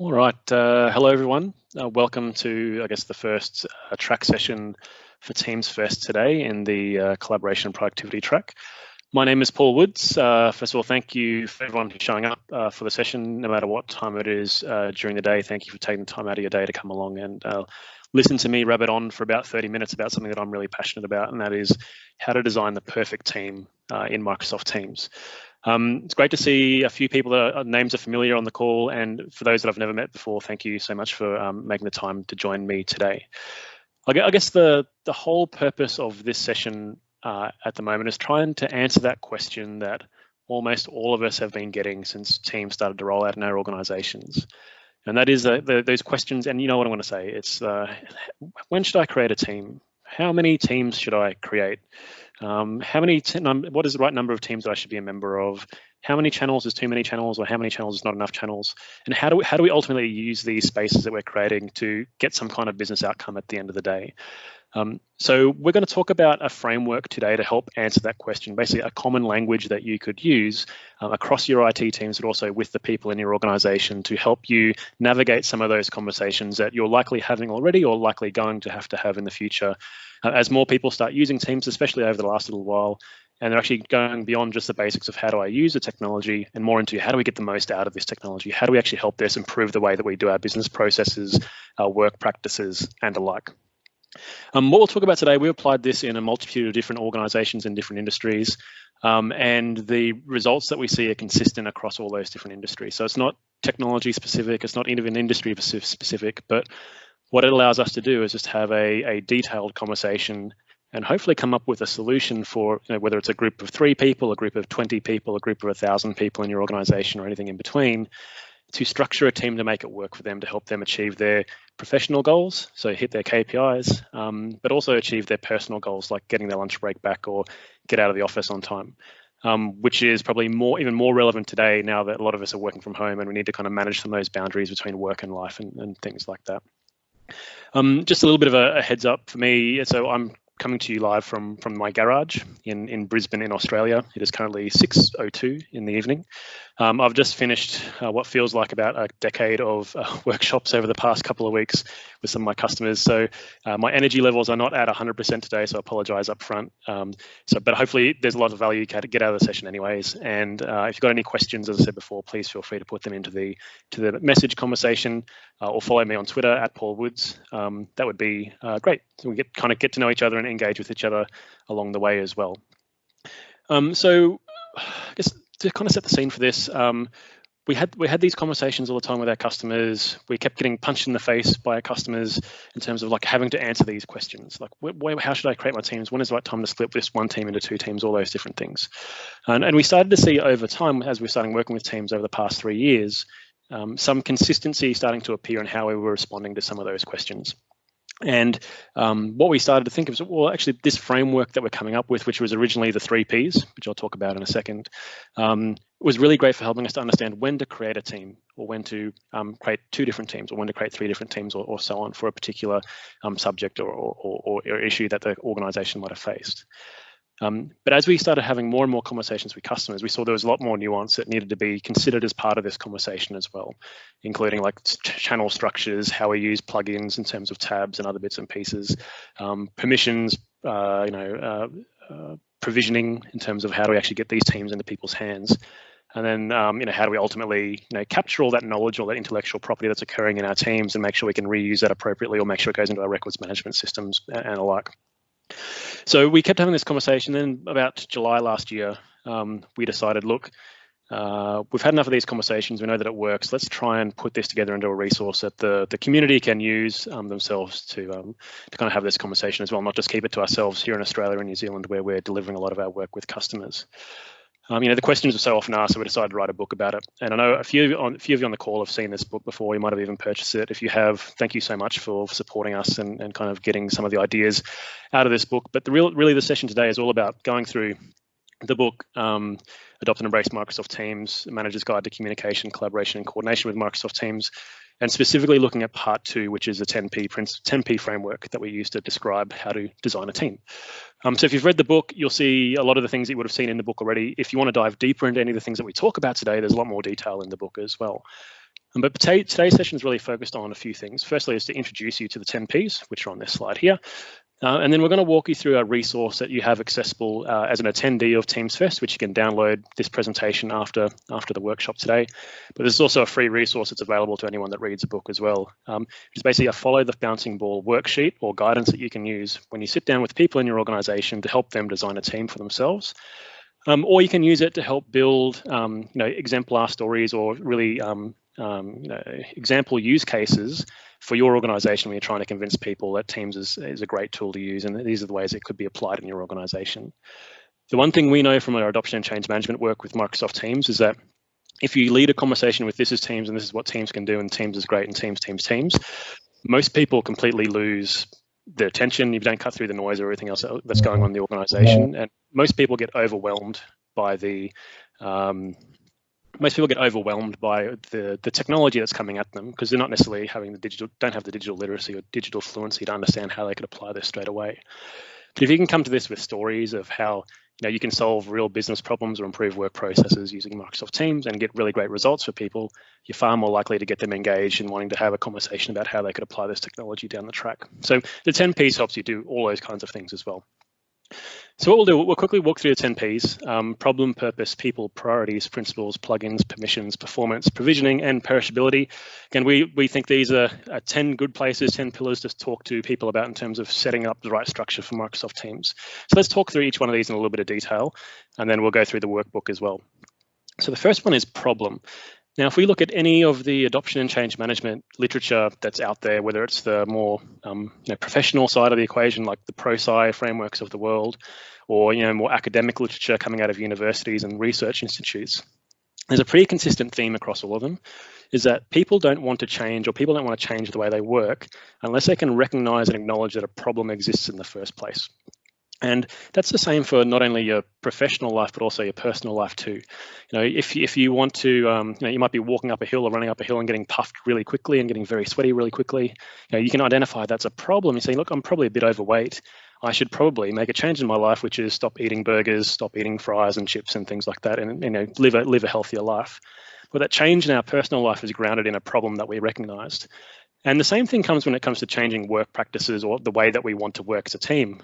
All right. Hello, everyone. Welcome to, I guess, the first track session for Teams First today in the collaboration and productivity track. My name is Paul Woods. First of all, thank you for everyone who's showing up for the session, no matter what time it is during the day. Thank you for taking the time out of your day to come along and listen to me rabbit on for about 30 minutes about something that I'm really passionate about, and that is how to design the perfect team in Microsoft Teams. It's great to see a few people that names are familiar on the call, and for those that I've never met before, thank you so much for making the time to join me today. I guess the whole purpose of this session at the moment is trying to answer that question that almost all of us have been getting since Teams started to roll out in our organizations. And that is those questions, and you know what I'm going to say, it's when should I create a team? How many teams should I create? What is the right number of teams that I should be a member of? How many channels is too many channels, or how many channels is not enough channels? And how do we ultimately use these spaces that we're creating to get some kind of business outcome at the end of the day? So we're going to talk about a framework today to help answer that question, basically a common language that you could use across your IT teams, but also with the people in your organization to help you navigate some of those conversations that you're likely having already or likely going to have in the future as more people start using Teams, especially over the last little while. And they're actually going beyond just the basics of how do I use the technology and more into how do we get the most out of this technology? How do we actually help this improve the way that we do our business processes, our work practices, and the like? What we'll talk about today, we applied this in a multitude of different organizations in different industries, and the results that we see are consistent across all those different industries. So it's not technology specific, it's not even industry specific, but what it allows us to do is just have a detailed conversation and hopefully come up with a solution for, whether it's a group of 3 people, a group of 20 people, a group of 1,000 people in your organization, or anything in between, to structure a team to make it work for them, to help them achieve their professional goals, so hit their KPIs, but also achieve their personal goals, like getting their lunch break back or get out of the office on time, which is probably even more relevant today now that a lot of us are working from home and we need to kind of manage some of those boundaries between work and life and things like that. Just a little bit of a heads up for me. So I'm coming to you live from my garage in Brisbane in Australia. It is currently 6:02 in the evening. I've just finished what feels like about a decade of workshops over the past couple of weeks with some of my customers. So my energy levels are not at 100% today, so I apologize up front. But hopefully there's a lot of value you can get out of the session anyways. And if you've got any questions, as I said before, please feel free to put them into the message conversation or follow me on Twitter at Paul Woods. That would be great. So we get to know each other and engage with each other along the way as well. So I guess to kind of set the scene for this, we had these conversations all the time with our customers. We kept getting punched in the face by our customers in terms of like having to answer these questions, like how should I create my teams? When is the right time to split this one team into 2 teams? All those different things, and we started to see over time, as we're starting working with teams over the past 3 years, some consistency starting to appear in how we were responding to some of those questions. And what we started to think of is, well, actually, this framework that we're coming up with, which was originally the 3 Ps, which I'll talk about in a second, was really great for helping us to understand when to create a team, or when to create 2 different teams, or when to create 3 different teams, or so on, for a particular subject or issue that the organization might have faced. But as we started having more and more conversations with customers, we saw there was a lot more nuance that needed to be considered as part of this conversation as well, including like channel structures, how we use plugins in terms of tabs and other bits and pieces, permissions, provisioning in terms of how do we actually get these teams into people's hands. And then, how do we ultimately, capture all that knowledge, all that intellectual property that's occurring in our teams, and make sure we can reuse that appropriately, or make sure it goes into our records management systems and the like. So we kept having this conversation. Then about July last year, we decided, look, we've had enough of these conversations. We know that it works. Let's try and put this together into a resource that the community can use themselves to kind of have this conversation as well, not just keep it to ourselves here in Australia and New Zealand, where we're delivering a lot of our work with customers. The questions are so often asked, so we decided to write a book about it. And I know a few of you on the call have seen this book before. You might have even purchased it. If you have, thank you so much for supporting us and kind of getting some of the ideas out of this book. But really the session today is all about going through the book, Adopt and Embrace Microsoft Teams, Manager's Guide to Communication, Collaboration and Coordination with Microsoft Teams, and specifically looking at part 2, which is the 10P framework that we use to describe how to design a team. So if you've read the book, you'll see a lot of the things that you would have seen in the book already. If you want to dive deeper into any of the things that we talk about today, there's a lot more detail in the book as well. But today's session is really focused on a few things. Firstly, is to introduce you to the 10 Ps, which are on this slide here. And then we're going to walk you through a resource that you have accessible as an attendee of Teams Fest, which you can download this presentation after the workshop today. But there's also a free resource that's available to anyone that reads a book as well. It's basically a follow the bouncing ball worksheet or guidance that you can use when you sit down with people in your organization to help them design a team for themselves. Or you can use it to help build exemplar stories or really example use cases for your organization when you're trying to convince people that Teams is a great tool to use, and these are the ways it could be applied in your organization. The one thing we know from our adoption and change management work with Microsoft Teams is that if you lead a conversation with this is Teams and this is what Teams can do and Teams is great and Teams, most people completely lose their attention. You don't cut through the noise or everything else that's going on in the organization, and most people get overwhelmed by the technology that's coming at them because they're not necessarily don't have the digital literacy or digital fluency to understand how they could apply this straight away. But if you can come to this with stories of how you can solve real business problems or improve work processes using Microsoft Teams and get really great results for people, you're far more likely to get them engaged and wanting to have a conversation about how they could apply this technology down the track. So the 10 Ps helps you do all those kinds of things as well. So what we'll do, we'll quickly walk through the 10 Ps, problem, purpose, people, priorities, principles, plugins, permissions, performance, provisioning, and perishability. Again, we think these are 10 good places, 10 pillars to talk to people about in terms of setting up the right structure for Microsoft Teams. So let's talk through each one of these in a little bit of detail, and then we'll go through the workbook as well. So the first one is problem. Now, if we look at any of the adoption and change management literature that's out there, whether it's the more professional side of the equation, like the ProSci frameworks of the world, or more academic literature coming out of universities and research institutes, there's a pretty consistent theme across all of them, is that people don't want to change, or people don't want to change the way they work unless they can recognize and acknowledge that a problem exists in the first place. And that's the same for not only your professional life, but also your personal life too. If you want to, you might be walking up a hill or running up a hill and getting puffed really quickly and getting very sweaty really quickly. You can identify that's a problem. You say, look, I'm probably a bit overweight. I should probably make a change in my life, which is stop eating burgers, stop eating fries and chips and things like that, and live a healthier life. But that change in our personal life is grounded in a problem that we recognized. And the same thing comes when it comes to changing work practices or the way that we want to work as a team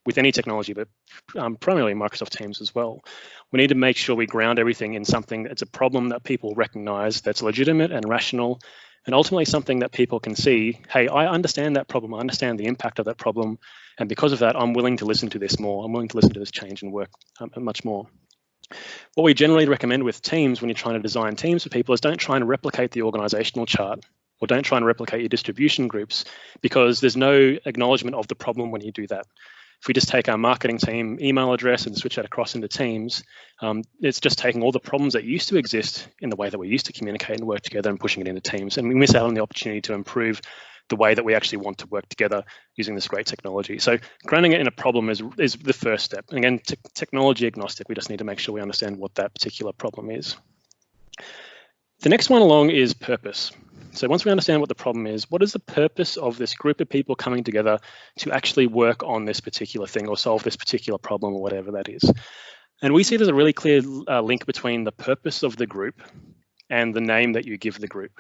with any technology, but primarily Microsoft Teams as well. We need to make sure we ground everything in something that's a problem that people recognize, that's legitimate and rational, and ultimately something that people can see, hey, I understand that problem, I understand the impact of that problem, and because of that, I'm willing to listen to this more, I'm willing to listen to this change and work much more. What we generally recommend with teams when you're trying to design teams for people is don't try and replicate the organizational chart, or don't try and replicate your distribution groups, because there's no acknowledgement of the problem when you do that. If we just take our marketing team email address and switch that across into Teams, it's just taking all the problems that used to exist in the way that we used to communicate and work together and pushing it into Teams. And we miss out on the opportunity to improve the way that we actually want to work together using this great technology. So grounding it in a problem is the first step. And again, technology agnostic, we just need to make sure we understand what that particular problem is. The next one along is purpose. So once we understand what the problem is, what is the purpose of this group of people coming together to actually work on this particular thing or solve this particular problem or whatever that is? And we see there's a really clear link between the purpose of the group and the name that you give the group.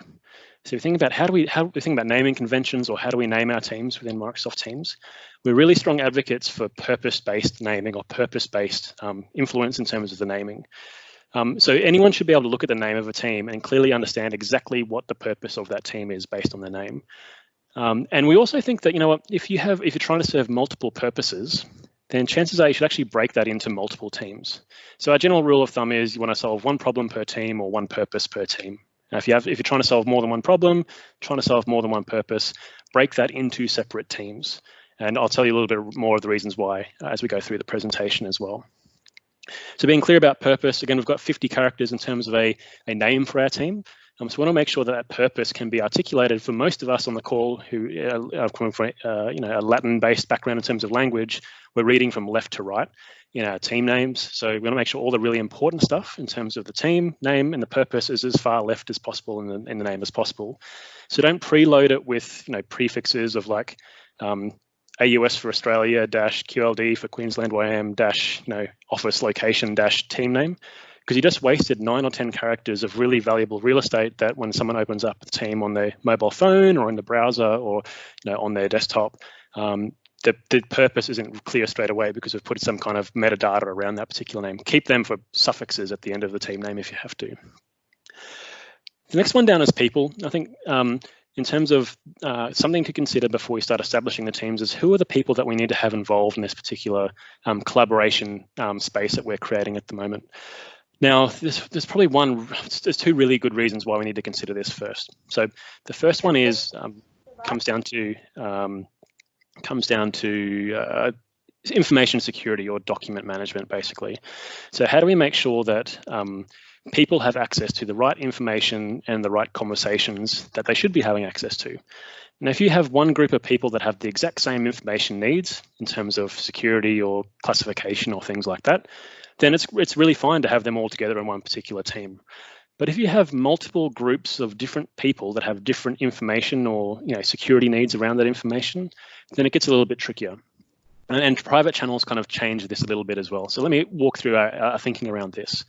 So we think about how do we think about naming conventions, or how do we name our teams within Microsoft Teams? We're really strong advocates for purpose-based naming or purpose-based influence in terms of the naming. So anyone should be able to look at the name of a team and clearly understand exactly what the purpose of that team is based on the name. And we also think that, if you're trying to serve multiple purposes, then chances are you should actually break that into multiple teams. So our general rule of thumb is you want to solve one problem per team or one purpose per team. Now, if you're trying to solve more than one problem, trying to solve more than one purpose, break that into separate teams. And I'll tell you a little bit more of the reasons why as we go through the presentation as well. So being clear about purpose, again, we've got 50 characters in terms of a name for our team. So we want to make sure that purpose can be articulated for most of us on the call who are coming from a Latin-based background in terms of language. We're reading from left to right in our team names. So we want to make sure all the really important stuff in terms of the team name and the purpose is as far left as possible in the name as possible. So don't preload it with prefixes of like AUS for Australia -QLD for Queensland YM - office location - team name. because you just wasted 9 or 10 characters of really valuable real estate that when someone opens up the team on their mobile phone or in the browser or on their desktop, the purpose isn't clear straight away because we've put some kind of metadata around that particular name. Keep them for suffixes at the end of the team name if you have to. The next one down is people. I think in terms of something to consider before we start establishing the teams is who are the people that we need to have involved in this particular collaboration space that we're creating at the moment. Now, there's probably there's 2 really good reasons why we need to consider this first. So the first one is comes down to information security or document management, basically. So how do we make sure that people have access to the right information and the right conversations that they should be having access to? Now, if you have one group of people that have the exact same information needs in terms of security or classification or things like that, then it's really fine to have them all together in one particular team. But if you have multiple groups of different people that have different information or security needs around that information, then it gets a little bit trickier. And private channels kind of change this a little bit as well. So let me walk through our thinking around this.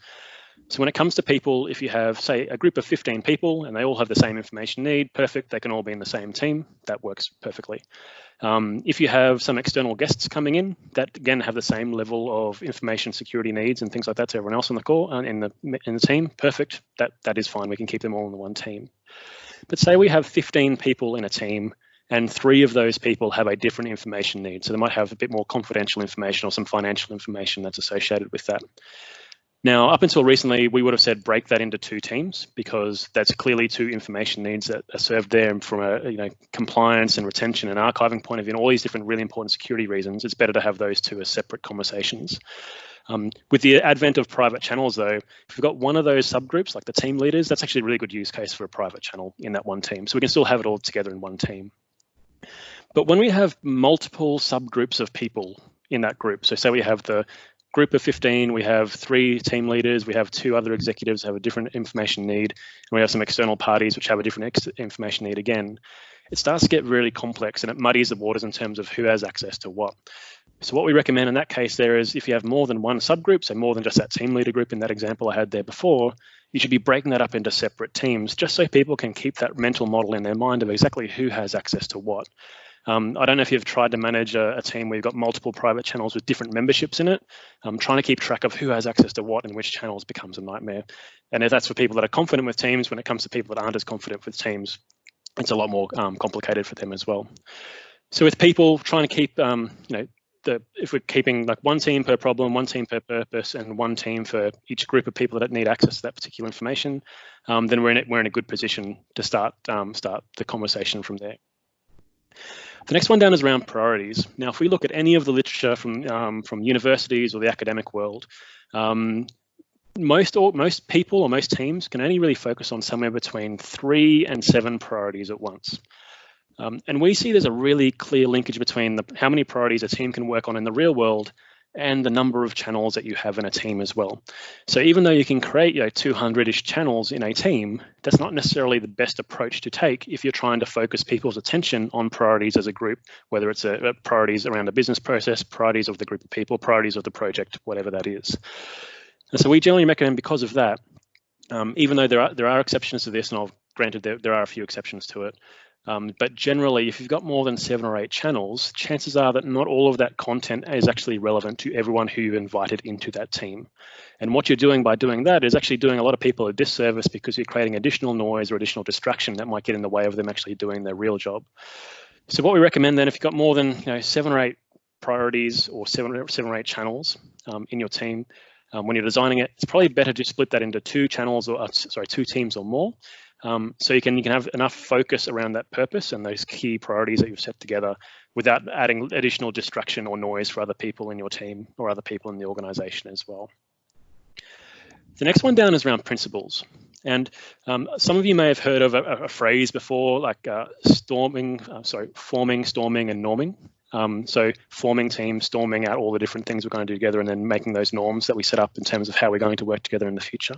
So when it comes to people, if you have, say, a group of 15 people and they all have the same information need, perfect, they can all be in the same team. That works perfectly. If you have some external guests coming in that, again, have the same level of information security needs and things like that to everyone else on the call in the team, perfect, that is fine. We can keep them all in the one team. But say we have 15 people in a team and 3 of those people have a different information need. So they might have a bit more confidential information or some financial information that's associated with that. Now, up until recently, we would have said break that into 2 teams because that's clearly 2 information needs that are served there from a compliance and retention and archiving point of view and all these different really important security reasons. It's better to have those 2 as separate conversations. With the advent of private channels, though, if we've got one of those subgroups, like the team leaders, that's actually a really good use case for a private channel in that one team. So we can still have it all together in one team. But when we have multiple subgroups of people in that group, so say we have the group of 15, we have 3 team leaders, we have 2 other executives who have a different information need, and we have some external parties which have a different information need again, it starts to get really complex and it muddies the waters in terms of who has access to what. So what we recommend in that case there is if you have more than one subgroup, so more than just that team leader group in that example I had there before, you should be breaking that up into separate teams just so people can keep that mental model in their mind of exactly who has access to what. I don't know if you've tried to manage a team where you've got multiple private channels with different memberships in it. Trying to keep track of who has access to what and which channels becomes a nightmare. And if that's for people that are confident with teams, when it comes to people that aren't as confident with teams, it's a lot more complicated for them as well. So with people, trying to keep, if we're keeping like one team per problem, one team per purpose, and one team for each group of people that need access to that particular information, then we're in a good position to start the conversation from there. The next one down is around priorities. Now, if we look at any of the literature from universities or the academic world, most people or most teams can only really focus on somewhere between 3 and 7 priorities at once. And we see there's a really clear linkage between how many priorities a team can work on in the real world and the number of channels that you have in a team as well. So even though you can create 200-ish channels in a team, that's not necessarily the best approach to take if you're trying to focus people's attention on priorities as a group, whether it's priorities around a business process, priorities of the group of people, priorities of the project, whatever that is. And so we generally recommend, because of that, even though there are exceptions to this, and granted there are a few exceptions to it, but generally, if you've got more than 7 or 8 channels, chances are that not all of that content is actually relevant to everyone who you invited into that team. And what you're doing by doing that is actually doing a lot of people a disservice because you're creating additional noise or additional distraction that might get in the way of them actually doing their real job. So what we recommend then, if you've got more than 7 or 8 priorities or 7 or 8 channels in your team, when you're designing it, it's probably better to split that into 2 teams or more. So you can have enough focus around that purpose and those key priorities that you've set together without adding additional distraction or noise for other people in your team or other people in the organization as well. The next one down is around principles. And some of you may have heard of a phrase before, like forming, storming, and norming. So forming teams, storming out all the different things we're going to do together, and then making those norms that we set up in terms of how we're going to work together in the future.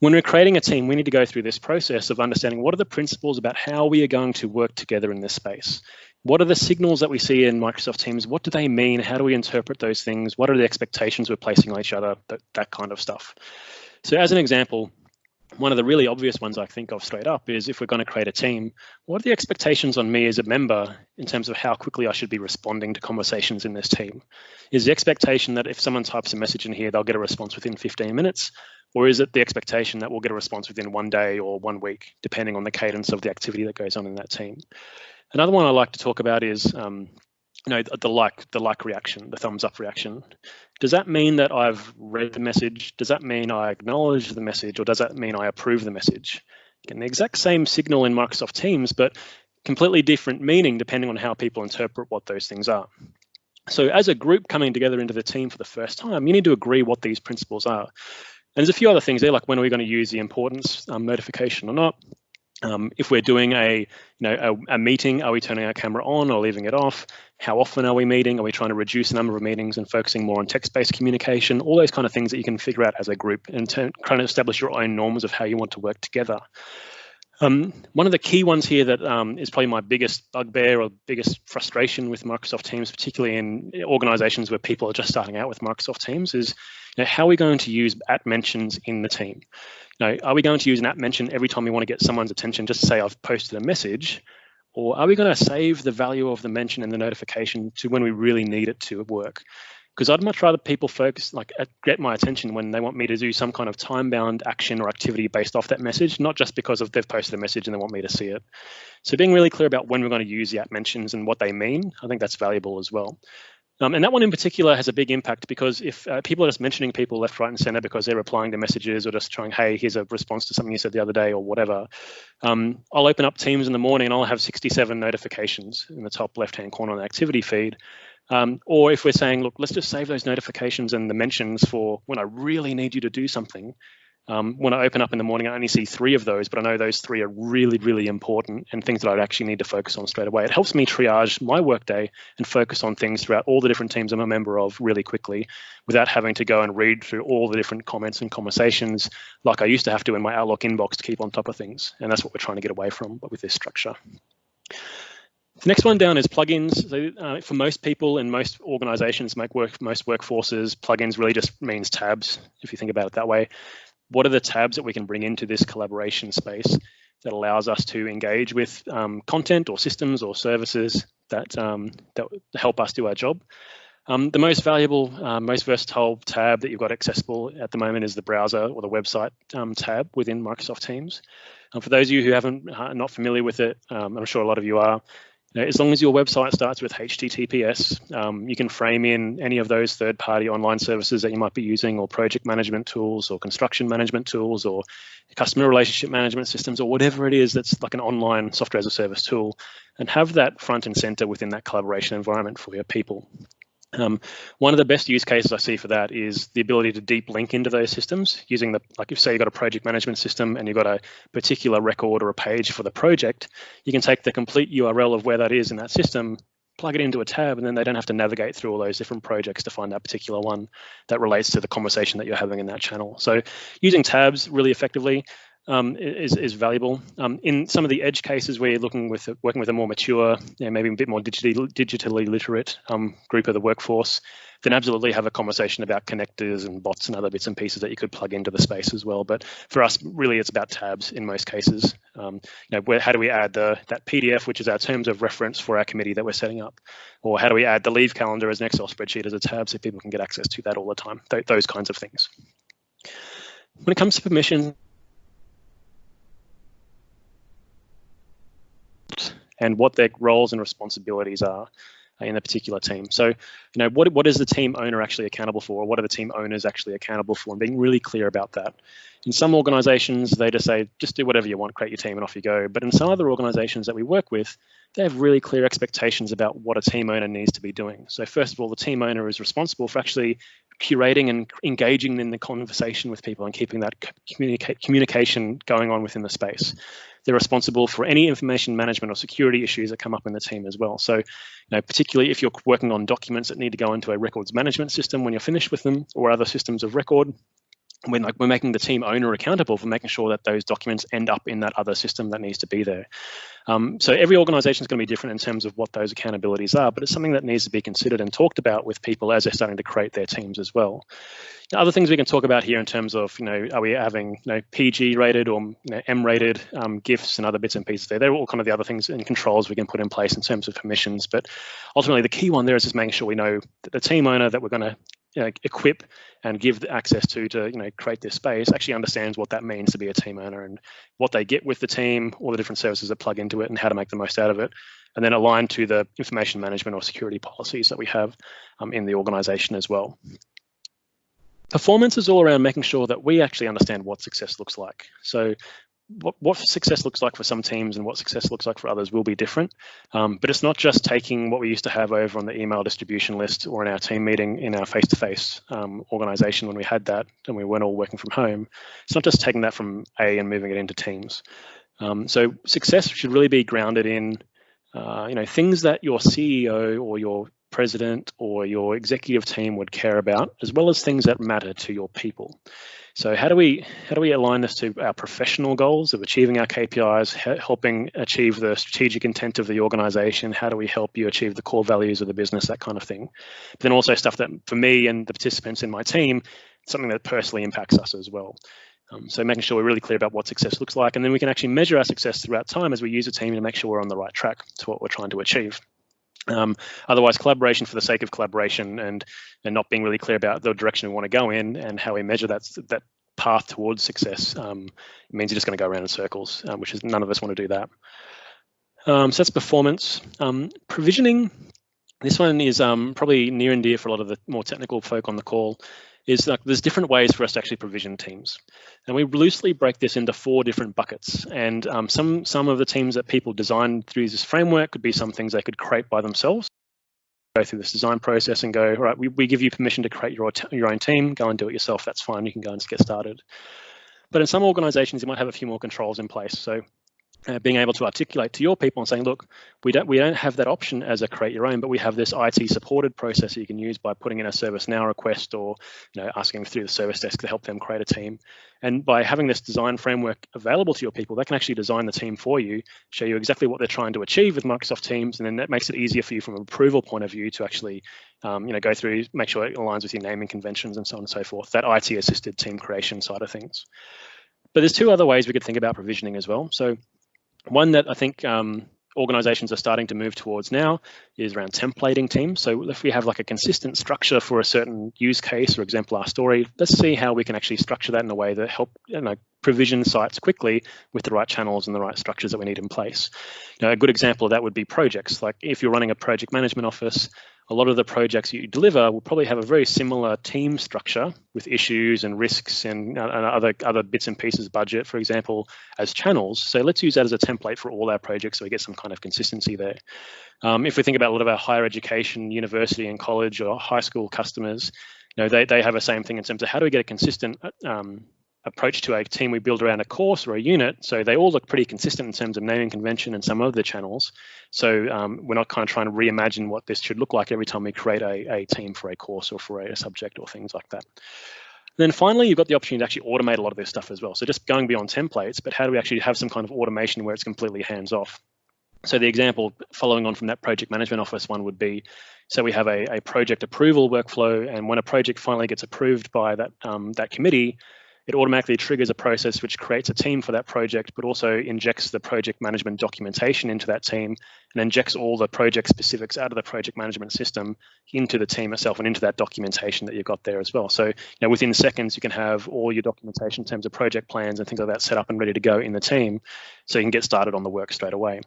When we're creating a team, we need to go through this process of understanding what are the principles about how we are going to work together in this space. What are the signals that we see in Microsoft Teams? What do they mean? How do we interpret those things? What are the expectations we're placing on each other? That kind of stuff. So as an example, one of the really obvious ones I think of straight up is if we're going to create a team, what are the expectations on me as a member in terms of how quickly I should be responding to conversations in this team? Is the expectation that if someone types a message in here, they'll get a response within 15 minutes? Or is it the expectation that we'll get a response within 1 day or 1 week, depending on the cadence of the activity that goes on in that team? Another one I like to talk about is the like reaction, the thumbs up reaction. Does that mean that I've read the message? Does that mean I acknowledge the message? Or does that mean I approve the message? Again, the exact same signal in Microsoft Teams, but completely different meaning depending on how people interpret what those things are. So as a group coming together into the team for the first time, you need to agree what these principles are. And there's a few other things there, like when are we going to use the importance notification or not? If we're doing a meeting, are we turning our camera on or leaving it off? How often are we meeting? Are we trying to reduce the number of meetings and focusing more on text-based communication? All those kind of things that you can figure out as a group and trying to establish your own norms of how you want to work together. One of the key ones here that is probably my biggest bugbear or biggest frustration with Microsoft Teams, particularly in organizations where people are just starting out with Microsoft Teams, is how are we going to use @mentions in the team? Are we going to use an @mention every time we want to get someone's attention just to say I've posted a message? Or are we going to save the value of the mention and the notification to when we really need it to work? Because I'd much rather people focus, get my attention when they want me to do some kind of time-bound action or activity based off that message, not just because they've posted a message and they want me to see it. So being really clear about when we're going to use the @mentions and what they mean, I think that's valuable as well. And that one in particular has a big impact because if people are just mentioning people left, right, and center because they're replying to messages or just trying, hey, here's a response to something you said the other day or whatever, I'll open up Teams in the morning and I'll have 67 notifications in the top left-hand corner on the activity feed. Or if we're saying, look, let's just save those notifications and the mentions for when I really need you to do something. When I open up in the morning, I only see 3 of those, but I know those 3 are really, really important and things that I'd actually need to focus on straight away. It helps me triage my workday and focus on things throughout all the different teams I'm a member of really quickly without having to go and read through all the different comments and conversations like I used to have to in my Outlook inbox to keep on top of things. And that's what we're trying to get away from with this structure. The next one down is plugins. So, for most people in most organizations, most workforces, plugins really just means tabs, if you think about it that way. What are the tabs that we can bring into this collaboration space that allows us to engage with content or systems or services that help us do our job? The most valuable, most versatile tab that you've got accessible at the moment is the browser or the website tab within Microsoft Teams. For those of you who are not familiar with it, I'm sure a lot of you are. As long as your website starts with HTTPS, you can frame in any of those third-party online services that you might be using, or project management tools, or construction management tools, or customer relationship management systems, or whatever it is that's like an online software as a service tool, and have that front and center within that collaboration environment for your people. One of the best use cases I see for that is the ability to deep link into those systems using like if say you've got a project management system and you've got a particular record or a page for the project, you can take the complete URL of where that is in that system, plug it into a tab, and then they don't have to navigate through all those different projects to find that particular one that relates to the conversation that you're having in that channel. So using tabs really effectively is valuable. In some of the edge cases where you're working with a more mature, maybe a bit more digitally literate group of the workforce, then absolutely have a conversation about connectors and bots and other bits and pieces that you could plug into the space as well. But for us, really, it's about tabs in most cases. How do we add that PDF, which is our terms of reference for our committee that we're setting up? Or how do we add the leave calendar as an Excel spreadsheet as a tab so people can get access to that all the time? Those kinds of things. When it comes to permission, and what their roles and responsibilities are in a particular team. So, what is the team owner actually accountable for? Or what are the team owners actually accountable for? And being really clear about that. In some organizations, they just say, just do whatever you want, create your team and off you go. But in some other organizations that we work with, they have really clear expectations about what a team owner needs to be doing. So first of all, the team owner is responsible for actually curating and engaging in the conversation with people and keeping that communication going on within the space. They're responsible for any information management or security issues that come up in the team as well. So, particularly if you're working on documents that need to go into a records management system when you're finished with them, or other systems of record, we're making the team owner accountable for making sure that those documents end up in that other system that needs to be there. So every organization is going to be different in terms of what those accountabilities are, but it's something that needs to be considered and talked about with people as they're starting to create their teams as well. Now, other things we can talk about here in terms of, are we having, PG rated or M rated GIFs and other bits and pieces there. They're all kind of the other things and controls we can put in place in terms of permissions. But ultimately, the key one there is just making sure we know that the team owner that we're going to equip and give access to create this space actually understands what that means to be a team owner and what they get with the team, all the different services that plug into it and how to make the most out of it, and then align to the information management or security policies that we have in the organization as well. Performance is all around making sure that we actually understand what success looks like. So what success looks like for some teams and what success looks like for others will be different. But it's not just taking what we used to have over on the email distribution list or in our team meeting in our face-to-face organization when we had that and we weren't all working from home. It's not just taking that from A and moving it into teams. So success should really be grounded in things that your CEO or your president or your executive team would care about, as well as things that matter to your people. So how do we align this to our professional goals of achieving our KPIs, helping achieve the strategic intent of the organization? How do we help you achieve the core values of the business, that kind of thing? But then also stuff that for me and the participants in my team, something that personally impacts us as well. So making sure we're really clear about what success looks like, and then we can actually measure our success throughout time as we use a team to make sure we're on the right track to what we're trying to achieve. Otherwise, collaboration for the sake of collaboration and not being really clear about the direction we want to go in and how we measure that path towards success means you're just going to go around in circles, which is none of us want to do that. So that's performance. Provisioning, this one is probably near and dear for a lot of the more technical folk on the call. Is like there's different ways for us to actually provision teams, and we loosely break this into 4 different buckets. And some of the teams that people design through this framework could be some things they could create by themselves. Go through this design process and go, all right, we give you permission to create your own team. Go and do it yourself. That's fine. You can go and get started. But in some organizations, you might have a few more controls in place. So being able to articulate to your people and saying, look, we don't have that option as a create your own, but we have this IT supported process that you can use by putting in a ServiceNow request or asking through the service desk to help them create a team. And by having this design framework available to your people, they can actually design the team for you, show you exactly what they're trying to achieve with Microsoft Teams, and then that makes it easier for you from an approval point of view to actually go through, make sure it aligns with your naming conventions and so on and so forth, that IT assisted team creation side of things. But there's 2 other ways we could think about provisioning as well. So one that I think organizations are starting to move towards now is around templating teams. So if we have like a consistent structure for a certain use case or exemplar story, let's see how we can actually structure that in a way that help provision sites quickly with the right channels and the right structures that we need in place. A good example of that would be projects. Like if you're running a project management office, a lot of the projects you deliver will probably have a very similar team structure with issues and risks and other bits and pieces, budget, for example, as channels. So let's use that as a template for all our projects so we get some kind of consistency there. If we think about a lot of our higher education, university and college or high school customers, they have the same thing in terms of how do we get a consistent approach to a team we build around a course or a unit, so they all look pretty consistent in terms of naming convention and some of the channels. So we're not kind of trying to reimagine what this should look like every time we create a team for a course or for a subject or things like that. Then finally, you've got the opportunity to actually automate a lot of this stuff as well. So just going beyond templates, but how do we actually have some kind of automation where it's completely hands-off? So the example following on from that project management office one would be, so we have a project approval workflow, and when a project finally gets approved by that committee, it automatically triggers a process which creates a team for that project, but also injects the project management documentation into that team and injects all the project specifics out of the project management system into the team itself and into that documentation that you've got there as well. So within seconds, you can have all your documentation in terms of project plans and things like that set up and ready to go in the team, so you can get started on the work straight away.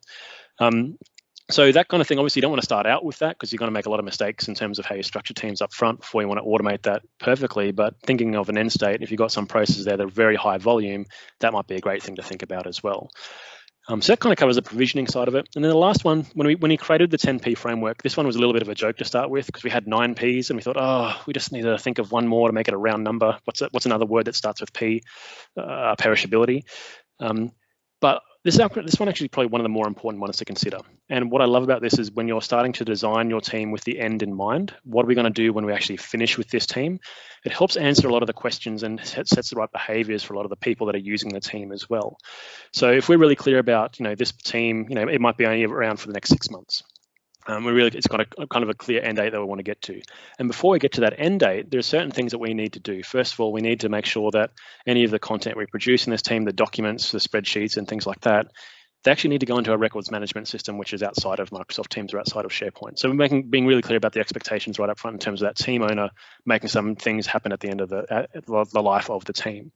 So that kind of thing, obviously you don't want to start out with that because you're going to make a lot of mistakes in terms of how you structure teams up front before you want to automate that perfectly. But thinking of an end state, if you've got some processes there that are very high volume, that might be a great thing to think about as well. So that kind of covers the provisioning side of it. And then the last one, when we created the 10P framework, this one was a little bit of a joke to start with because we had 9 Ps and we thought, oh, we just need to think of one more to make it a round number. What's another word that starts with P? Perishability. But This one actually is probably one of the more important ones to consider. And what I love about this is when you're starting to design your team with the end in mind, what are we going to do when we actually finish with this team? It helps answer a lot of the questions and sets the right behaviors for a lot of the people that are using the team as well. So if we're really clear about, this team, it might be only around for the next 6 months. It's got a kind of a clear end date that we want to get to. And before we get to that end date, there are certain things that we need to do. First of all, we need to make sure that any of the content we produce in this team, the documents, the spreadsheets and things like that, they actually need to go into a records management system, which is outside of Microsoft Teams or outside of SharePoint. So we're being really clear about the expectations right up front in terms of that team owner making some things happen at the end of the life of the team.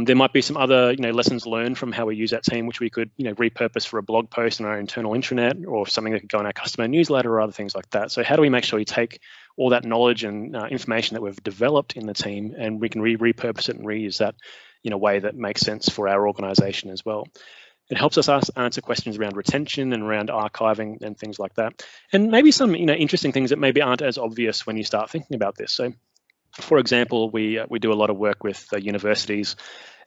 There might be some other, lessons learned from how we use that team, which we could, repurpose for a blog post in our internal intranet or something that could go in our customer newsletter or other things like that. So how do we make sure we take all that knowledge and information that we've developed in the team and we can repurpose it and reuse that in a way that makes sense for our organization as well. It helps us answer questions around retention and around archiving and things like that. And maybe some, interesting things that maybe aren't as obvious when you start thinking about this. So, for example, we do a lot of work with universities,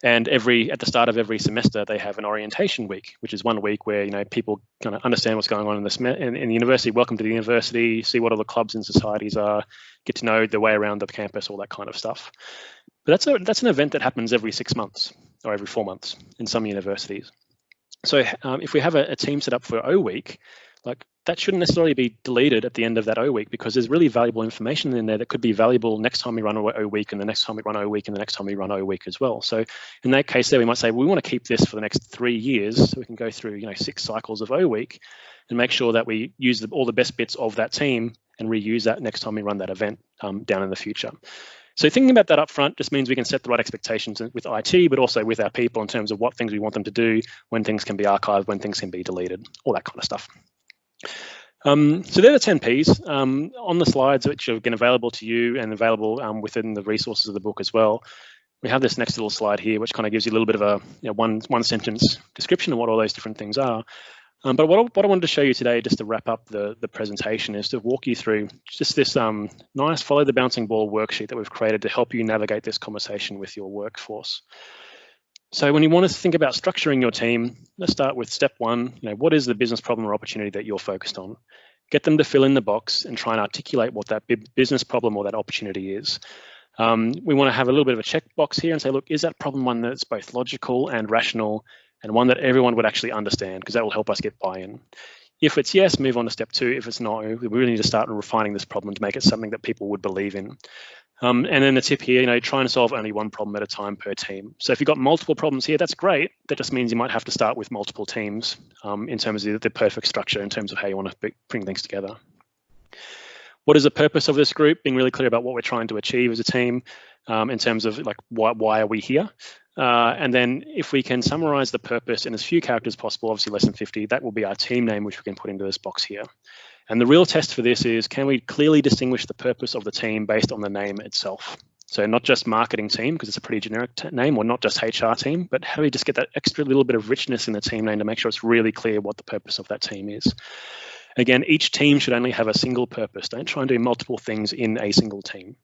and at the start of every semester they have an orientation week, which is 1 week where people kind of understand what's going on in the university. Welcome to the university, see what all the clubs and societies are, get to know the way around the campus, all that kind of stuff. But that's an event that happens every 6 months or every 4 months in some universities. So if we have a team set up for O week, that shouldn't necessarily be deleted at the end of that O week, because there's really valuable information in there that could be valuable next time we run O week and the next time we run O week and the next time we run O week as well. So in that case there, we might say, we want to keep this for the next 3 years so we can go through 6 cycles of O week and make sure that we use all the best bits of that team and reuse that next time we run that event down in the future. So thinking about that up front just means we can set the right expectations with IT, but also with our people in terms of what things we want them to do, when things can be archived, when things can be deleted, all that kind of stuff. So they're the 10 Ps on the slides, which are again available to you and available within the resources of the book as well. We have this next little slide here, which kind of gives you a little bit of a one sentence description of what all those different things are. But what I wanted to show you today, just to wrap up the presentation, is to walk you through just this nice follow the bouncing ball worksheet that we've created to help you navigate this conversation with your workforce. So when you want to think about structuring your team, let's start with step 1. What is the business problem or opportunity that you're focused on? Get them to fill in the box and try and articulate what that business problem or that opportunity is. We want to have a little bit of a checkbox here and say, look, is that problem one that's both logical and rational and one that everyone would actually understand, because that will help us get buy-in. If it's yes, move on to step 2. If it's no, we really need to start refining this problem to make it something that people would believe in. And then the tip here, try and solve only one problem at a time per team. So if you've got multiple problems here, that's great. That just means you might have to start with multiple teams in terms of the perfect structure, in terms of how you want to bring things together. What is the purpose of this group? Being really clear about what we're trying to achieve as a team in terms of why are we here? And then if we can summarize the purpose in as few characters as possible, obviously less than 50, that will be our team name, which we can put into this box here. And the real test for this is, can we clearly distinguish the purpose of the team based on the name itself? So not just marketing team, because it's a pretty generic name, or not just HR team, but how do we just get that extra little bit of richness in the team name to make sure it's really clear what the purpose of that team is? Again, each team should only have a single purpose. Don't try and do multiple things in a single team.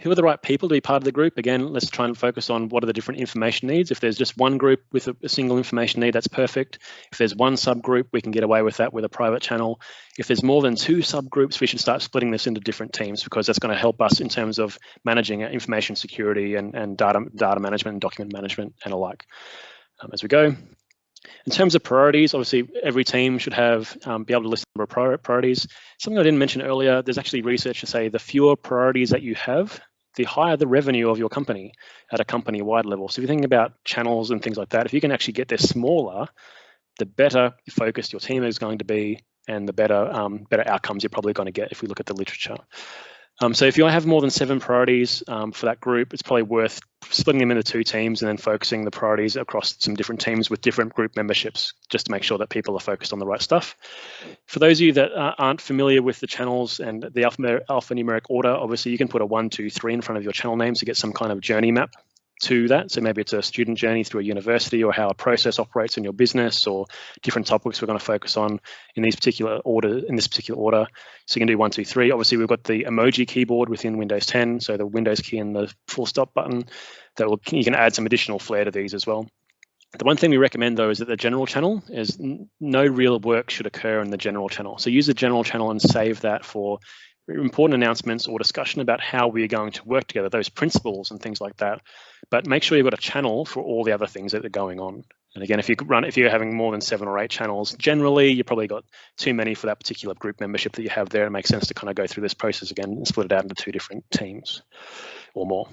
Who are the right people to be part of the group? Again, let's try and focus on what are the different information needs. If there's just one group with a single information need, that's perfect. If there's one subgroup, we can get away with that with a private channel. If there's more than 2 subgroups, we should start splitting this into different teams, because that's going to help us in terms of managing information security and data management and document management and alike as we go. In terms of priorities, obviously every team should have be able to list a number of priorities. Something I didn't mention earlier, there's actually research to say the fewer priorities that you have, the higher the revenue of your company at a company-wide level. So if you think about channels and things like that, if you can actually get this smaller, the better focused your team is going to be, and the better outcomes you're probably going to get if we look at the literature. So if you have more than 7 priorities for that group, it's probably worth splitting them into 2 teams and then focusing the priorities across some different teams with different group memberships, just to make sure that people are focused on the right stuff. For those of you that aren't familiar with the channels and the alphanumeric order, obviously you can put a 1, 2, 3 in front of your channel names to get some kind of journey map to that. So maybe it's a student journey through a university, or how a process operates in your business, or different topics we're going to focus on in this particular order. So you can do 1, 2, 3. Obviously, we've got the emoji keyboard within Windows 10, so the Windows key and the full stop button. You can add some additional flair to these as well. The one thing we recommend, though, is that the general channel is no real work should occur in the general channel. So use the general channel and save that for important announcements or discussion about how we are going to work together, those principles and things like that. But make sure you've got a channel for all the other things that are going on. And again, if you're having more than 7 or 8 channels, generally you've probably got too many for that particular group membership that you have there. It makes sense to kind of go through this process again and split it out into 2 different teams or more.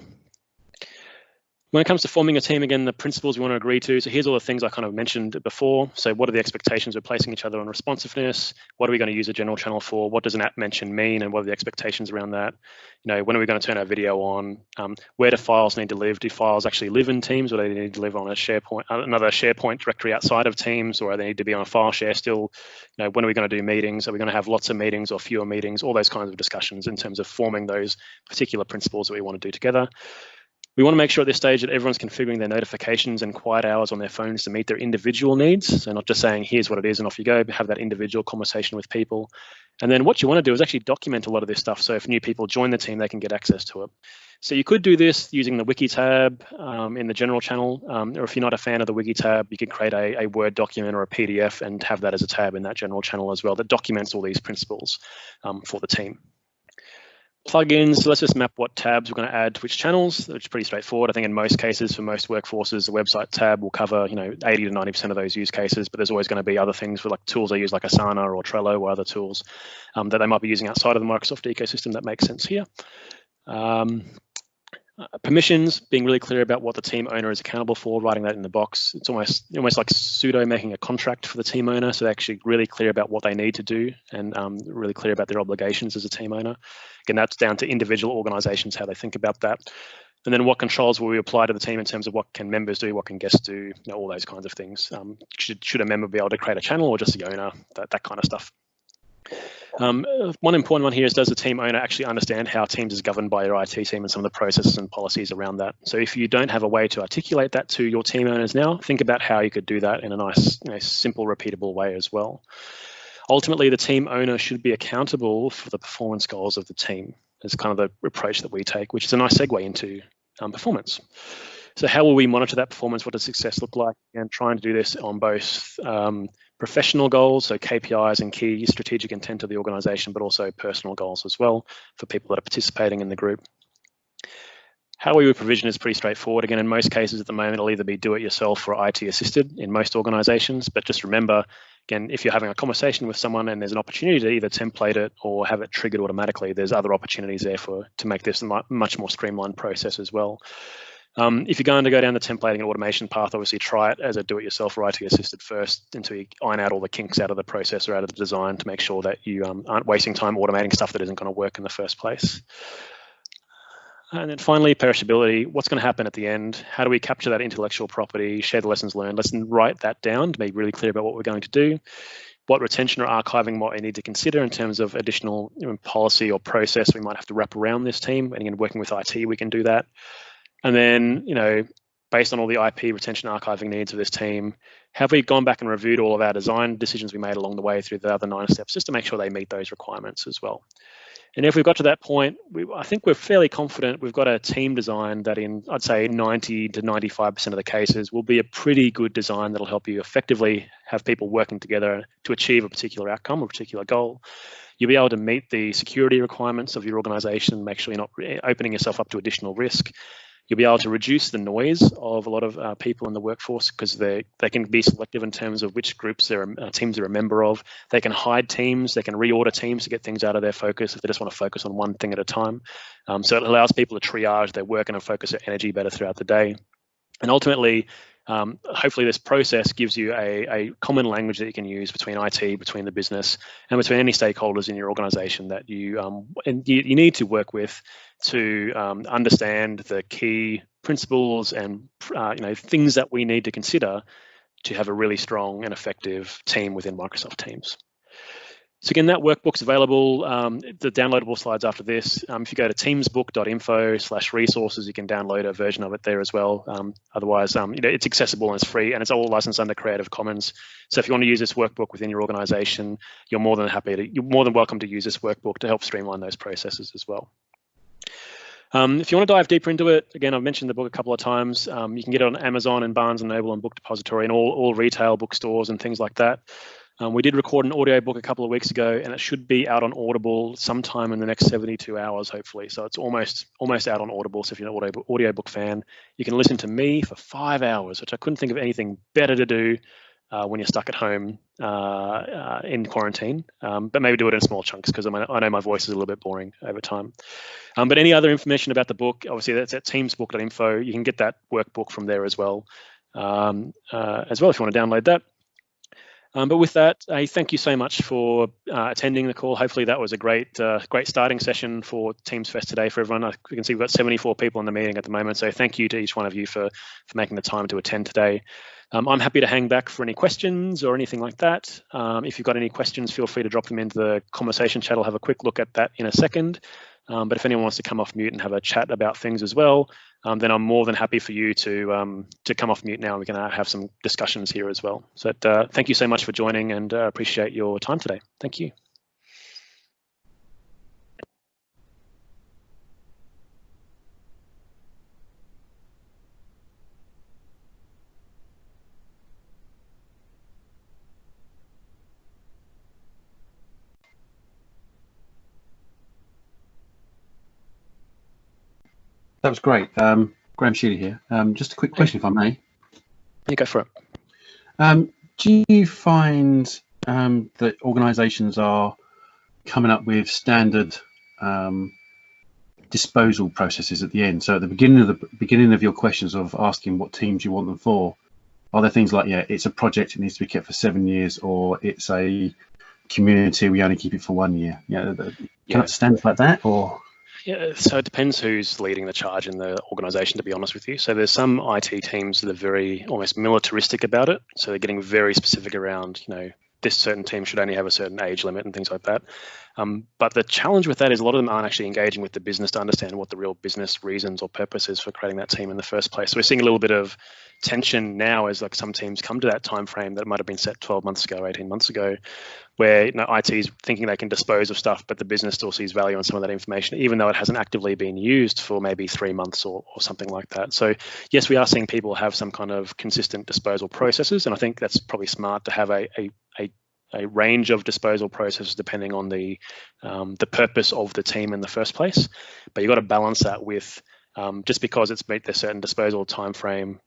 When it comes to forming a team, again, the principles we want to agree to. So here's all the things I kind of mentioned before. So what are the expectations we're placing each other on responsiveness? What are we going to use a general channel for? What does an app mention mean? And what are the expectations around that? When are we going to turn our video on? Where do files need to live? Do files actually live in Teams, or do they need to live on another SharePoint directory outside of Teams, or do they need to be on a file share still? When are we going to do meetings? Are we going to have lots of meetings or fewer meetings? All those kinds of discussions in terms of forming those particular principles that we want to do together. We want to make sure at this stage that everyone's configuring their notifications and quiet hours on their phones to meet their individual needs. So not just saying, here's what it is and off you go, but have that individual conversation with people. And then what you want to do is actually document a lot of this stuff. So if new people join the team, they can get access to it. So you could do this using the wiki tab in the general channel, or if you're not a fan of the wiki tab, you could create a Word document or a PDF and have that as a tab in that general channel as well that documents all these principles for the team. Plugins, so let's just map what tabs we're going to add to which channels, which is pretty straightforward. I think in most cases, for most workforces, the website tab will cover 80 to 90% of those use cases, but there's always going to be other things for like tools they use like Asana or Trello or other tools that they might be using outside of the Microsoft ecosystem that makes sense here. Permissions, being really clear about what the team owner is accountable for, writing that in the box. It's almost like pseudo making a contract for the team owner, so they're actually really clear about what they need to do and really clear about their obligations as a team owner. Again, that's down to individual organizations, how they think about that. And then what controls will we apply to the team in terms of what can members do, what can guests do, all those kinds of things. Should a member be able to create a channel or just the owner, that kind of stuff. One important one here is, does the team owner actually understand how Teams is governed by your IT team and some of the processes and policies around that? So if you don't have a way to articulate that to your team owners now, think about how you could do that in a nice, simple, repeatable way as well. Ultimately, the team owner should be accountable for the performance goals of the team. It's kind of the approach that we take, which is a nice segue into performance. So how will we monitor that performance? What does success look like? And trying to do this on both professional goals, so KPIs and key strategic intent of the organization, but also personal goals as well for people that are participating in the group. How we would provision is pretty straightforward. Again, in most cases at the moment, it'll either be do-it-yourself or IT-assisted in most organizations. But just remember, again, if you're having a conversation with someone and there's an opportunity to either template it or have it triggered automatically, there's other opportunities there to make this a much more streamlined process as well. If you're going to go down the templating and automation path, obviously try it as a do-it-yourself or IT-assisted first until you iron out all the kinks out of the process or out of the design to make sure that you aren't wasting time automating stuff that isn't going to work in the first place. And then finally, perishability. What's going to happen at the end? How do we capture that intellectual property, share the lessons learned? Let's write that down to be really clear about what we're going to do. What retention or archiving might we need to consider in terms of additional policy or process we might have to wrap around this team. And again, working with IT, we can do that. And then, based on all the IP retention archiving needs of this team, have we gone back and reviewed all of our design decisions we made along the way through the other 9 steps just to make sure they meet those requirements as well? And if we've got to that point, I think we're fairly confident we've got a team design that in, I'd say, 90 to 95% of the cases will be a pretty good design that'll help you effectively have people working together to achieve a particular outcome or a particular goal. You'll be able to meet the security requirements of your organization, make sure you're not opening yourself up to additional risk. You'll be able to reduce the noise of a lot of people in the workforce because they can be selective in terms of which groups teams they're a member of. They can hide teams, they can reorder teams to get things out of their focus if they just want to focus on one thing at a time. So it allows people to triage their work and focus their energy better throughout the day. And ultimately, hopefully this process gives you a common language that you can use between IT, between the business, and between any stakeholders in your organization that you need to work with to understand the key principles and things that we need to consider to have a really strong and effective team within Microsoft Teams. So again, that workbook's available. The downloadable slides after this. If you go to teamsbook.info/resources, you can download a version of it there as well. Otherwise, it's accessible and it's free, and it's all licensed under Creative Commons. So if you want to use this workbook within your organization, you're more than welcome to use this workbook to help streamline those processes as well. If you want to dive deeper into it, again, I've mentioned the book a couple of times. You can get it on Amazon and Barnes & Noble and Book Depository and all retail bookstores and things like that. We did record an audio book a couple of weeks ago, and it should be out on Audible sometime in the next 72 hours, hopefully. So it's almost out on Audible. So if you're an audiobook fan, you can listen to me for 5 hours, which I couldn't think of anything better to do when you're stuck at home in quarantine. But maybe do it in small chunks, because I know my voice is a little bit boring over time. But any other information about the book, obviously that's at teamsbook.info. You can get that workbook from there as well if you want to download that. But with that, thank you so much for attending the call. Hopefully that was a great starting session for Teams Fest today for everyone. We can see we've got 74 people in the meeting at the moment, so thank you to each one of you for making the time to attend today. I'm happy to hang back for any questions or anything like that. If you've got any questions, feel free to drop them into the conversation chat. I'll have a quick look at that in a second. But if anyone wants to come off mute and have a chat about things as well, then I'm more than happy for you to come off mute now, and we can have some discussions here as well. So thank you so much for joining, and appreciate your time today. Thank you. That was great. Graham Shealy here. Just a quick question, if I may. You go for it. Do you find that organisations are coming up with standard disposal processes at the end? So at the beginning of your questions of asking what teams you want them for, are there things like, it's a project, it needs to be kept for 7 years, or it's a community, we only keep it for 1 year? Standards like that, or? Yeah, so it depends who's leading the charge in the organisation, to be honest with you. So there's some IT teams that are very almost militaristic about it. So they're getting very specific around, this certain team should only have a certain age limit and things like that. But the challenge with that is a lot of them aren't actually engaging with the business to understand what the real business reasons or purpose is for creating that team in the first place. So we're seeing a little bit of tension now as some teams come to that time frame that might have been set 12 months ago, 18 months ago, where IT is thinking they can dispose of stuff, but the business still sees value in some of that information, even though it hasn't actively been used for maybe 3 months or something like that. So yes, we are seeing people have some kind of consistent disposal processes, and I think that's probably smart to have a range of disposal processes depending on the purpose of the team in the first place. But you've got to balance that with just because it's met a certain disposal time frame,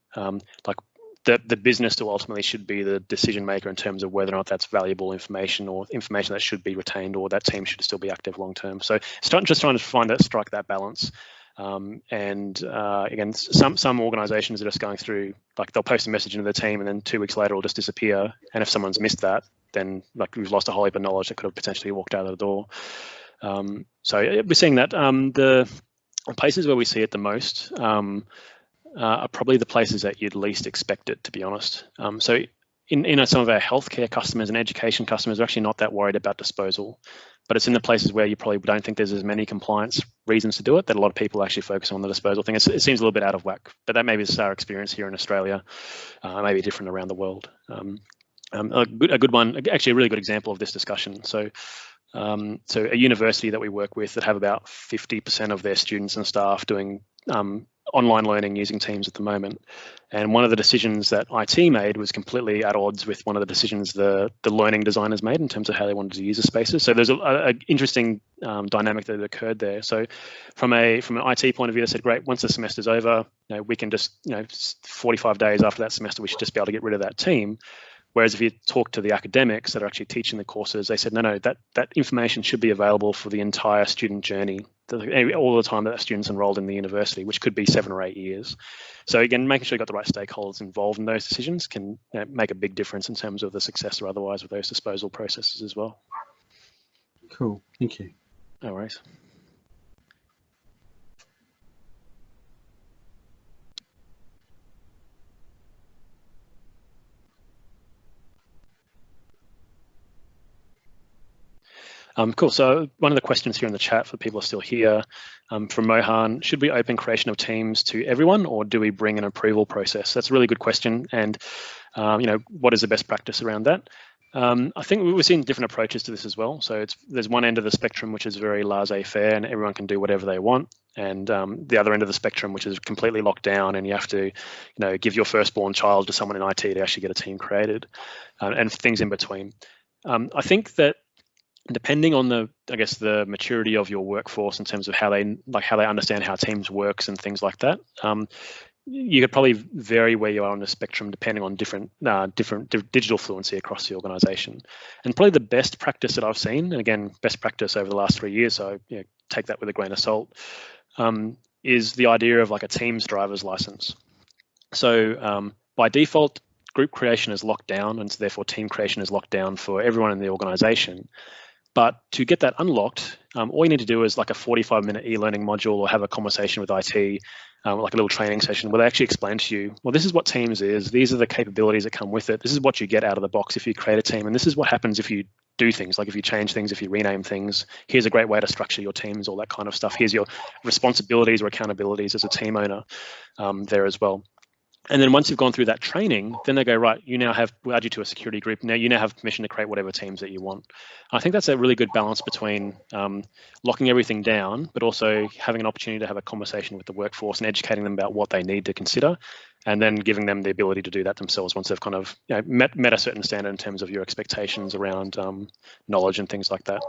the business still ultimately should be the decision maker in terms of whether or not that's valuable information or information that should be retained, or that team should still be active long term. So just trying to strike that balance. Again, some organizations are just going through, they'll post a message into the team and then 2 weeks later it'll just disappear. And if someone's missed that, then we've lost a whole heap of knowledge that could have potentially walked out of the door. So we're seeing that. The places where we see it the most are probably the places that you'd least expect it, to be honest. So in some of our healthcare customers and education customers are actually not that worried about disposal, but it's in the places where you probably don't think there's as many compliance reasons to do it that a lot of people actually focus on the disposal thing. It seems a little bit out of whack, but that maybe is our experience here in Australia, maybe different around the world. A good one, actually a really good example of this discussion. So a university that we work with that have about 50% of their students and staff doing online learning using Teams at the moment. And one of the decisions that IT made was completely at odds with one of the decisions the learning designers made in terms of how they wanted to use the spaces. So there's an interesting dynamic that occurred there. So from an IT point of view, they said, great, once the semester's over, we can just, 45 days after that semester, we should just be able to get rid of that team. Whereas if you talk to the academics that are actually teaching the courses, they said, no, that information should be available for the entire student journey, all the time that students enrolled in the university, which could be 7 or 8 years. So again, making sure you've got the right stakeholders involved in those decisions can make a big difference in terms of the success or otherwise with those disposal processes as well. Cool, thank you. No worries. Cool. So one of the questions here in the chat for people who are still here from Mohan, should we open creation of teams to everyone, or do we bring an approval process? That's a really good question. And, what is the best practice around that? I think we've seen different approaches to this as well. So there's one end of the spectrum which is very laissez-faire and everyone can do whatever they want, and the other end of the spectrum which is completely locked down and you have to, give your firstborn child to someone in IT to actually get a team created, and things in between. I think that depending on the maturity of your workforce in terms of how they understand how teams works and things like that. You could probably vary where you are on the spectrum depending on different digital fluency across the organization. And probably the best practice that I've seen, and again, best practice over the last 3 years, so take that with a grain of salt, is the idea of like a Teams driver's license. So by default, group creation is locked down, and so therefore team creation is locked down for everyone in the organization. But to get that unlocked, all you need to do is like a 45-minute e-learning module or have a conversation with IT, like a little training session where they actually explain to you, well, this is what Teams is, these are the capabilities that come with it, this is what you get out of the box if you create a team, and this is what happens if you do things, like if you change things, if you rename things, here's a great way to structure your teams, all that kind of stuff. Here's your responsibilities or accountabilities as a team owner there as well. And then once you've gone through that training, then they go, right, we'll add you to a security group. Now you have permission to create whatever teams that you want. I think that's a really good balance between locking everything down, but also having an opportunity to have a conversation with the workforce and educating them about what they need to consider, and then giving them the ability to do that themselves once they've kind of met a certain standard in terms of your expectations around knowledge and things like that.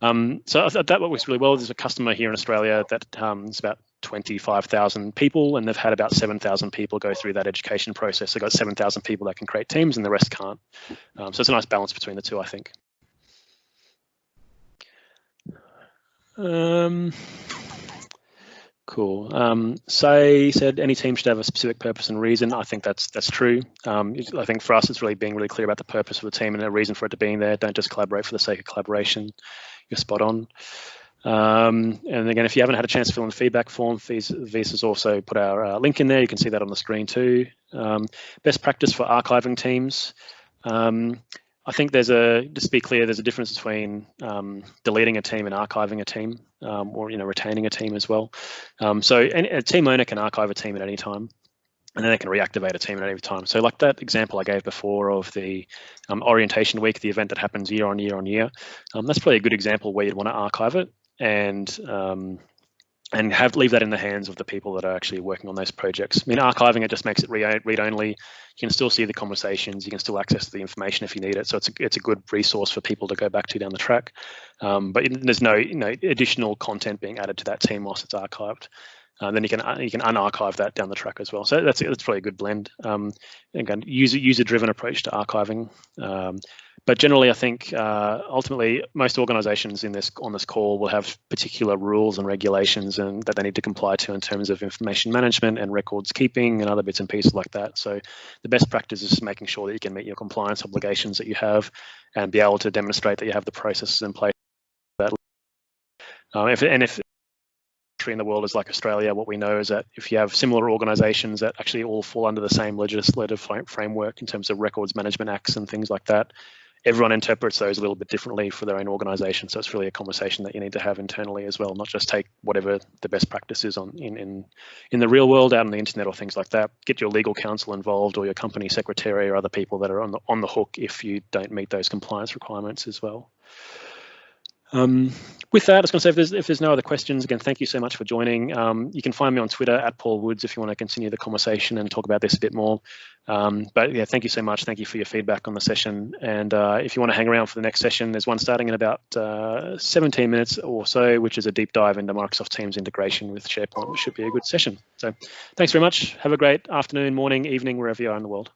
So that works really well. There's a customer here in Australia that is about 25,000 people, and they've had about 7,000 people go through that education process. They've got 7,000 people that can create teams and the rest can't. So it's a nice balance between the two, I think. Cool. Say said any team should have a specific purpose and reason. I think that's true. I think for us, it's really being really clear about the purpose of the team and a reason for it to being there. Don't just collaborate for the sake of collaboration. You're spot on. And again, if you haven't had a chance to fill in the feedback form, Visa's also put our link in there. You can see that on the screen too. Best practice for archiving teams. I think just to be clear, there's a difference between deleting a team and archiving a team, or retaining a team as well. So a team owner can archive a team at any time, and then they can reactivate a team at any time. So like that example I gave before of the orientation week, the event that happens year on year on year, that's probably a good example where you'd want to archive it and leave that in the hands of the people that are actually working on those projects. I mean, archiving it just makes it read-only. You can still see the conversations. You can still access the information if you need it. So it's a good resource for people to go back to down the track. But there's no additional content being added to that team whilst it's archived. Then you can unarchive that down the track as well. So that's probably a good blend. Again, user-driven approach to archiving. But generally, I think ultimately most organisations on this call will have particular rules and regulations and that they need to comply to in terms of information management and records keeping and other bits and pieces like that. So the best practice is making sure that you can meet your compliance obligations that you have and be able to demonstrate that you have the processes in place. If in the world is like Australia, what we know is that if you have similar organisations that actually all fall under the same legislative framework in terms of records management acts and things like that, everyone interprets those a little bit differently for their own organisation. So it's really a conversation that you need to have internally as well, not just take whatever the best practice is in the real world out on the internet or things like that. Get your legal counsel involved or your company secretary or other people that are on the hook if you don't meet those compliance requirements as well. With that, I was going to say, if there's no other questions, again, thank you so much for joining. You can find me on Twitter @PaulWoods if you want to continue the conversation and talk about this a bit more. But yeah, thank you so much. Thank you for your feedback on the session. And if you want to hang around for the next session, there's one starting in about 17 minutes or so, which is a deep dive into Microsoft Teams integration with SharePoint, which should be a good session. So thanks very much. Have a great afternoon, morning, evening, wherever you are in the world.